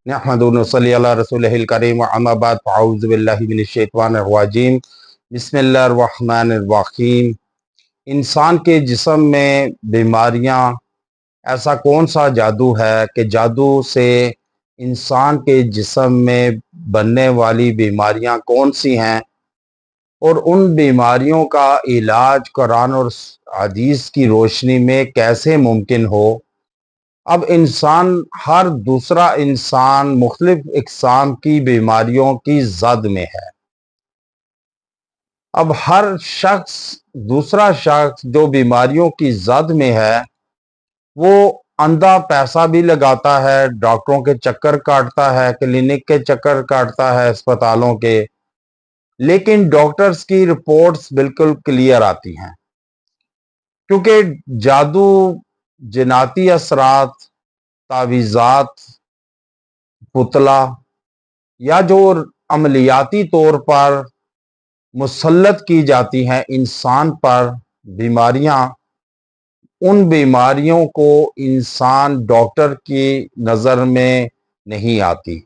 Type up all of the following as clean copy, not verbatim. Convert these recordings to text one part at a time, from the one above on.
نحمدہ ونصلی علی رسولہ الکریم اما بعد فاعوذ باللہ من الشیطان الرجیم بسم اللہ الرحمن الرحیم۔ انسان کے جسم میں بیماریاں، ایسا کون سا جادو ہے کہ جادو سے انسان کے جسم میں بننے والی بیماریاں کون سی ہیں، اور ان بیماریوں کا علاج قرآن اور حدیث کی روشنی میں کیسے ممکن ہو۔ اب ہر دوسرا انسان مختلف اقسام کی بیماریوں کی زد میں ہے۔ اب ہر دوسرا شخص جو بیماریوں کی زد میں ہے، وہ اندھا پیسہ بھی لگاتا ہے، ڈاکٹروں کے چکر کاٹتا ہے، کلینک کے چکر کاٹتا ہے، اسپتالوں کے، لیکن ڈاکٹرز کی رپورٹس بالکل کلیئر آتی ہیں، کیونکہ جادو، جناتی اثرات، تعویذات، پتلا یا جو عملیاتی طور پر مسلط کی جاتی ہیں انسان پر بیماریاں، ان بیماریوں کو انسان ڈاکٹر کی نظر میں نہیں آتی۔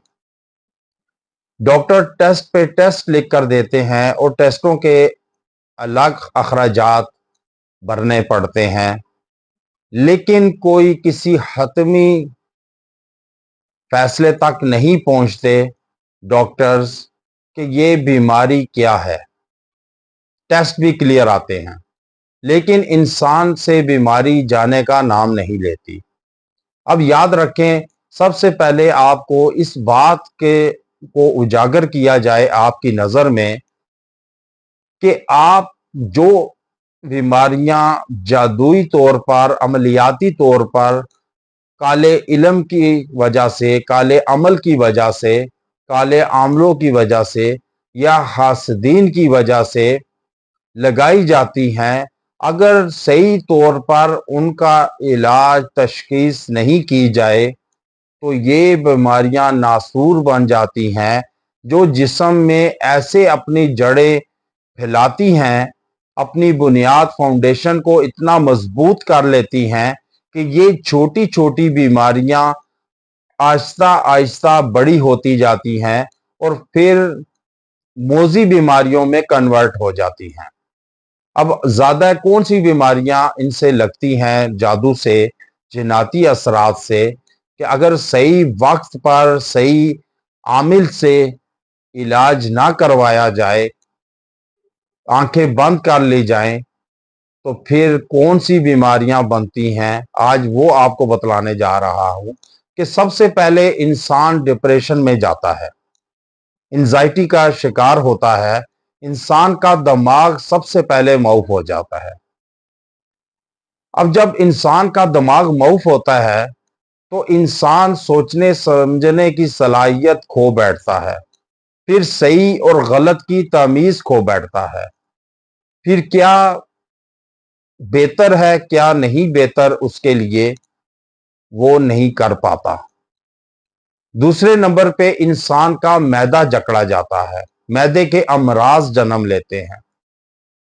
ڈاکٹر ٹیسٹ پہ ٹیسٹ لکھ کر دیتے ہیں اور ٹیسٹوں کے الگ اخراجات بھرنے پڑتے ہیں، لیکن کوئی کسی حتمی فیصلے تک نہیں پہنچتے ڈاکٹرز کہ یہ بیماری کیا ہے۔ ٹیسٹ بھی کلیئر آتے ہیں، لیکن انسان سے بیماری جانے کا نام نہیں لیتی۔ اب یاد رکھیں، سب سے پہلے آپ کو اس بات کو اجاگر کیا جائے آپ کی نظر میں کہ آپ جو بیماریاں جادوئی طور پر، عملیاتی طور پر، کالے علم کی وجہ سے، کالے عمل کی وجہ سے، کالے عاملوں کی وجہ سے یا حاسدین کی وجہ سے لگائی جاتی ہیں، اگر صحیح طور پر ان کا علاج، تشخیص نہیں کی جائے تو یہ بیماریاں ناسور بن جاتی ہیں، جو جسم میں ایسے اپنی جڑیں پھیلاتی ہیں، اپنی بنیاد، فاؤنڈیشن کو اتنا مضبوط کر لیتی ہیں کہ یہ چھوٹی چھوٹی بیماریاں آہستہ آہستہ بڑی ہوتی جاتی ہیں اور پھر موذی بیماریوں میں کنورٹ ہو جاتی ہیں۔ اب زیادہ کون سی بیماریاں ان سے لگتی ہیں جادو سے، جناتی اثرات سے، کہ اگر صحیح وقت پر، صحیح عامل سے علاج نہ کروایا جائے، آنکھیں بند کر لی جائیں، تو پھر کون سی بیماریاں بنتی ہیں، آج وہ آپ کو بتلانے جا رہا ہوں۔ کہ سب سے پہلے انسان ڈپریشن میں جاتا ہے، انزائٹی کا شکار ہوتا ہے، انسان کا دماغ سب سے پہلے معوف ہو جاتا ہے۔ اب جب انسان کا دماغ معوف ہوتا ہے تو انسان سوچنے سمجھنے کی صلاحیت کھو بیٹھتا ہے، پھر صحیح اور غلط کی تمیز کھو بیٹھتا ہے، پھر کیا بہتر ہے کیا نہیں بہتر اس کے لیے وہ نہیں کر پاتا۔ دوسرے نمبر پہ انسان کا معدہ جکڑا جاتا ہے، معدے کے امراض جنم لیتے ہیں،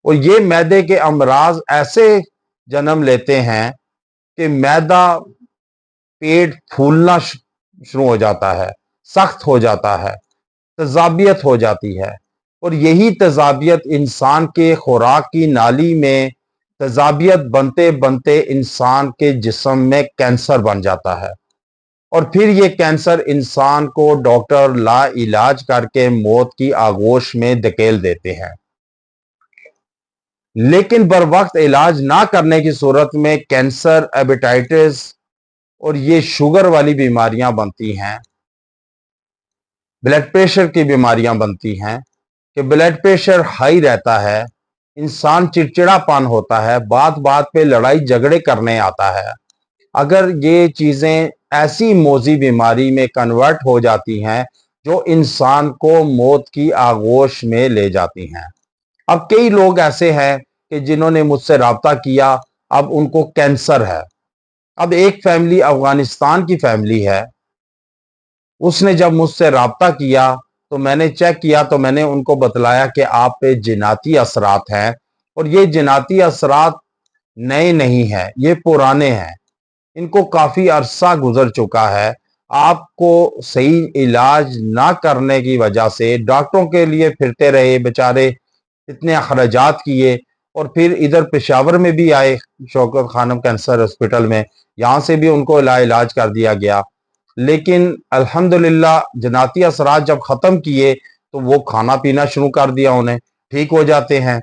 اور یہ معدے کے امراض ایسے جنم لیتے ہیں کہ معدہ، پیٹ پھولنا شروع ہو جاتا ہے، سخت ہو جاتا ہے، تیزابیت ہو جاتی ہے، اور یہی تیزابیت انسان کے خوراک کی نالی میں تیزابیت بنتے بنتے انسان کے جسم میں کینسر بن جاتا ہے، اور پھر یہ کینسر انسان کو ڈاکٹر لا علاج کر کے موت کی آغوش میں دھکیل دیتے ہیں۔ لیکن بر وقت علاج نہ کرنے کی صورت میں کینسر، ہیپاٹائٹس اور یہ شوگر والی بیماریاں بنتی ہیں، بلڈ پریشر کی بیماریاں بنتی ہیں کہ بلڈ پریشر ہائی رہتا ہے، انسان چڑچڑا پن ہوتا ہے، بات بات پہ لڑائی جھگڑے کرنے آتا ہے۔ اگر یہ چیزیں ایسی موذی بیماری میں کنورٹ ہو جاتی ہیں جو انسان کو موت کی آغوش میں لے جاتی ہیں۔ اب کئی لوگ ایسے ہیں کہ جنہوں نے مجھ سے رابطہ کیا، اب ان کو کینسر ہے۔ اب ایک فیملی، افغانستان کی فیملی ہے، اس نے جب مجھ سے رابطہ کیا تو میں نے چیک کیا تو میں نے ان کو بتلایا کہ آپ پہ جناتی اثرات ہیں اور یہ جناتی اثرات نئے نہیں ہیں، یہ پرانے ہیں، ان کو کافی عرصہ گزر چکا ہے۔ آپ کو صحیح علاج نہ کرنے کی وجہ سے ڈاکٹروں کے لیے پھرتے رہے بیچارے، اتنے اخراجات کیے، اور پھر ادھر پشاور میں بھی آئے شوکت خانم کینسر ہاسپٹل میں، یہاں سے بھی ان کو علاج کر دیا گیا، لیکن الحمدللہ جناتی اثرات جب ختم کیے تو وہ کھانا پینا شروع کر دیا، انہیں ٹھیک ہو جاتے ہیں۔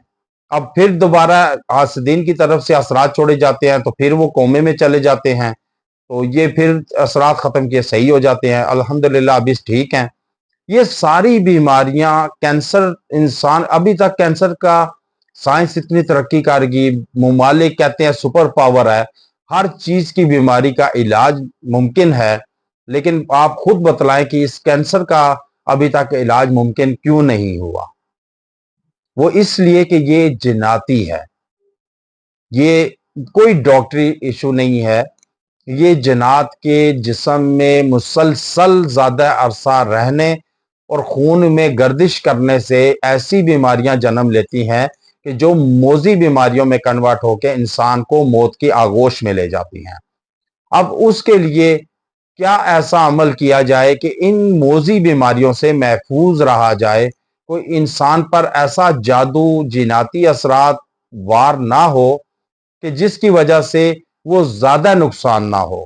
اب پھر دوبارہ حاسدین کی طرف سے اثرات چھوڑے جاتے ہیں تو پھر وہ کومے میں چلے جاتے ہیں، تو یہ پھر اثرات ختم کیے صحیح ہو جاتے ہیں، الحمدللہ ابھی ٹھیک ہیں۔ یہ ساری بیماریاں کینسر، انسان ابھی تک کینسر کا سائنس اتنی ترقی کر گئی، ممالک کہتے ہیں سپر پاور ہے، ہر چیز کی بیماری کا علاج ممکن ہے، لیکن آپ خود بتلائیں کہ اس کینسر کا ابھی تک علاج ممکن کیوں نہیں ہوا؟ وہ اس لیے کہ یہ جناتی ہے، یہ کوئی ڈاکٹری ایشو نہیں ہے، یہ جنات کے جسم میں مسلسل زیادہ عرصہ رہنے اور خون میں گردش کرنے سے ایسی بیماریاں جنم لیتی ہیں کہ جو موذی بیماریوں میں کنورٹ ہو کے انسان کو موت کی آغوش میں لے جاتی ہیں۔ اب اس کے لیے کیا ایسا عمل کیا جائے کہ ان موذی بیماریوں سے محفوظ رہا جائے، کوئی انسان پر ایسا جادو جناتی اثرات وار نہ ہو کہ جس کی وجہ سے وہ زیادہ نقصان نہ ہو،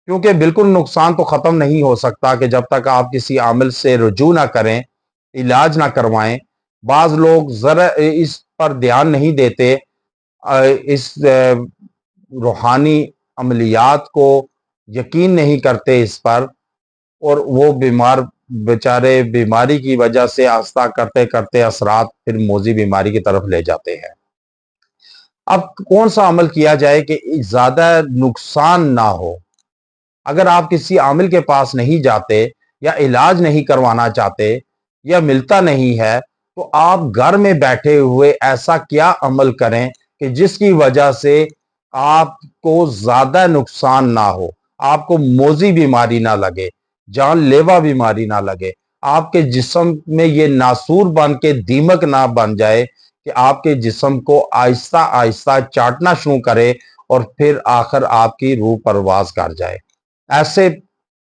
کیونکہ بالکل نقصان تو ختم نہیں ہو سکتا کہ جب تک آپ کسی عامل سے رجوع نہ کریں، علاج نہ کروائیں۔ بعض لوگ ذرا اس پر دھیان نہیں دیتے، اس روحانی عملیات کو یقین نہیں کرتے اس پر، اور وہ بیمار بیچارے بیماری کی وجہ سے آہستہ کرتے کرتے اثرات پھر موذی بیماری کی طرف لے جاتے ہیں۔ اب کون سا عمل کیا جائے کہ زیادہ نقصان نہ ہو؟ اگر آپ کسی عامل کے پاس نہیں جاتے یا علاج نہیں کروانا چاہتے یا ملتا نہیں ہے، تو آپ گھر میں بیٹھے ہوئے ایسا کیا عمل کریں کہ جس کی وجہ سے آپ کو زیادہ نقصان نہ ہو، آپ کو موذی بیماری نہ لگے، جان لیوا بیماری نہ لگے، آپ کے جسم میں یہ ناسور بن کے دیمک نہ بن جائے کہ آپ کے جسم کو آہستہ آہستہ چاٹنا شروع کرے اور پھر آخر آپ کی روح پرواز کر جائے، ایسے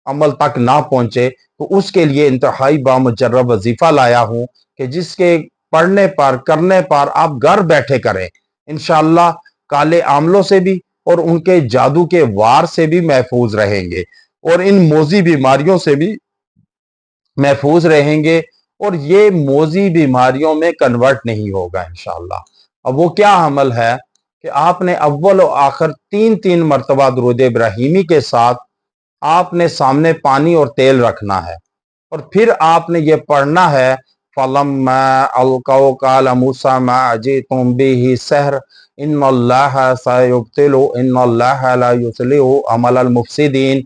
عمل تک نہ پہنچے۔ تو اس کے لیے انتہائی بامجرب وظیفہ لایا ہوں کہ جس کے پڑھنے پر کرنے پر آپ گھر بیٹھے کریں، انشاءاللہ کالے عاملوں سے بھی اور ان کے جادو کے وار سے بھی محفوظ رہیں گے، اور ان موذی بیماریوں سے بھی محفوظ رہیں گے، اور یہ موذی بیماریوں میں کنورٹ نہیں ہوگا انشاءاللہ۔ اب وہ کیا عمل ہے کہ آپ نے اول و آخر تین مرتبہ درود ابراہیمی کے ساتھ آپ نے سامنے پانی اور تیل رکھنا ہے، اور پھر آپ نے یہ پڑھنا ہے فَلَمَّا أَلْقَوْا قَالَ مُوسَىٰ مَا جِئْتُم بِهِ سِحْرٌ إِنَّ اللَّهَ سَيُبْطِلُ إِنَّ اللَّهَ لَا يُصْلِحُ عَمَلَ الْمُفْسِدِينَ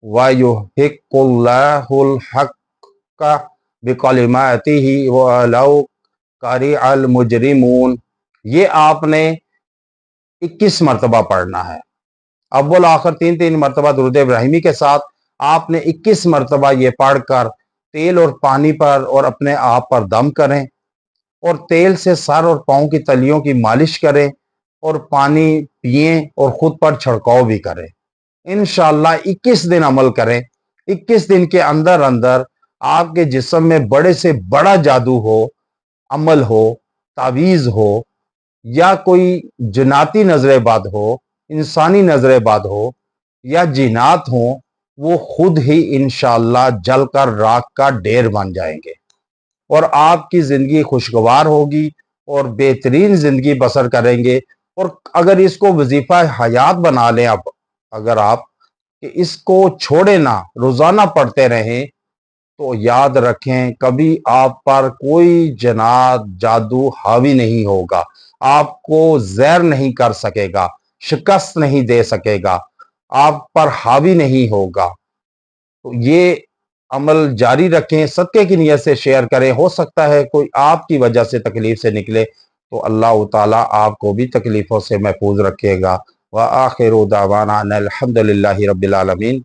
وَيُحِقُّ اللَّهُ الْحَقَّ بِكَلِمَاتِهِ وَلَوْ كَرِهَ الْمُجْرِمُونَ۔ یہ آپ نے 21 مرتبہ پڑھنا ہے، اول آخر تین مرتبہ درود ابراہیمی کے ساتھ آپ نے 21 مرتبہ یہ پڑھ کر تیل اور پانی پر اور اپنے آپ پر دم کریں، اور تیل سے سر اور پاؤں کی تلیوں کی مالش کریں، اور پانی پئیں اور خود پر چھڑکاؤ بھی کریں۔ انشاءاللہ 21 دن عمل کریں، 21 دن کے اندر اندر آپ کے جسم میں بڑے سے بڑا جادو ہو، عمل ہو، تعویذ ہو، یا کوئی جناتی نظر بد ہو، انسانی نظر بد ہو، یا جنات ہوں، وہ خود ہی انشاءاللہ جل کر راکھ کا ڈھیر بن جائیں گے، اور آپ کی زندگی خوشگوار ہوگی اور بہترین زندگی بسر کریں گے۔ اور اگر اس کو وظیفہ حیات بنا لیں، اب اگر آپ کہ اس کو چھوڑے نہ، روزانہ پڑھتے رہیں، تو یاد رکھیں کبھی آپ پر کوئی جنات جادو حاوی نہیں ہوگا، آپ کو زہر نہیں کر سکے گا، شکست نہیں دے سکے گا، آپ پر حاوی نہیں ہوگا۔ تو یہ عمل جاری رکھیں، صدقے کی نیت سے شیئر کریں، ہو سکتا ہے کوئی آپ کی وجہ سے تکلیف سے نکلے تو اللہ تعالیٰ آپ کو بھی تکلیفوں سے محفوظ رکھے گا۔ وآخر دعوانا ان الحمد للہ رب العالمین۔